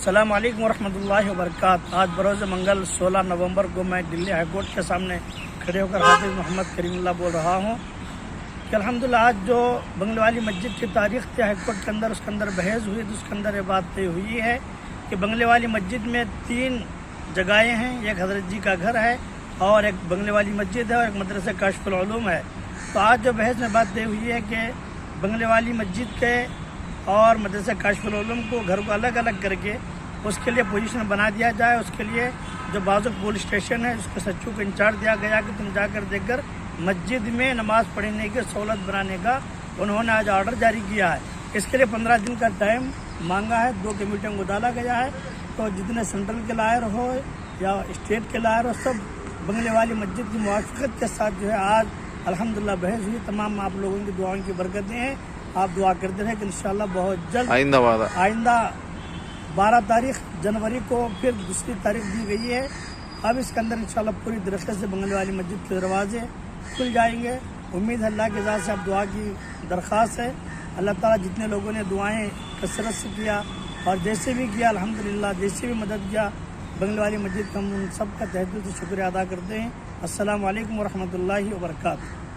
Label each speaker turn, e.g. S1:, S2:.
S1: السلام علیکم ورحمۃ اللہ وبرکاتہ۔ آج بروز منگل 16 نومبر کو میں دلی ہائی کورٹ کے سامنے کھڑے ہو کر حافظ محمد کریم اللہ بول رہا ہوں کہ الحمدللہ آج جو بنگلے والی مسجد کی تاریخ تھی ہائی کورٹ کے اندر، اس کے اندر بحث ہوئی تو اس کے اندر یہ بات طے ہوئی ہے کہ بنگلے والی مسجد میں 3 جگہیں ہیں، ایک حضرت جی کا گھر ہے اور ایک بنگلے والی مسجد ہے اور ایک مدرسہ کاشف العلوم ہے۔ تو آج جو بحث میں بات طے ہوئی ہے کہ بنگلے والی مسجد کے اور مدرسہ کاشف العلوم کو گھر کو الگ الگ کر کے اس کے لیے پوزیشن بنا دیا جائے۔ اس کے لیے جو بازوق پولیس اسٹیشن ہے اس کو سچو کو انچارج دیا گیا کہ تم جا کر دیکھ کر مسجد میں نماز پڑھنے کی سہولت بنانے کا انہوں نے آج آرڈر جاری کیا ہے۔ اس کے لیے 15 دن کا ٹائم مانگا ہے، 2 کمیٹیوں کو ڈالا گیا ہے۔ تو جتنے سینٹرل کے لائر ہو یا اسٹیٹ کے لائر ہو، سب بنگلے والی مسجد کی موافقت کے ساتھ جو ہے آج الحمدللہ بحث ہوئی۔ تمام آپ لوگوں کی دعاؤں کی برکتیں ہیں، آپ دعا کرتے رہیں کہ انشاءاللہ بہت جلد آئندہ 12 جنوری کو پھر دوسری تاریخ دی گئی ہے۔ اب اس کے اندر انشاءاللہ پوری طریقے سے بنگلے والی مسجد کے دروازے کھل جائیں گے۔ امید ہے اللہ کے ذات سے اب دعا کی درخواست ہے، اللہ تعالیٰ جتنے لوگوں نے دعائیں کثرت سے کیا اور جیسے بھی کیا الحمدللہ جیسے بھی مدد کیا بنگلے والی مسجد کا ہم ان سب کا تہہ دل سے شکریہ ادا کرتے ہیں۔ السلام علیکم ورحمۃ اللہ وبرکاتہ۔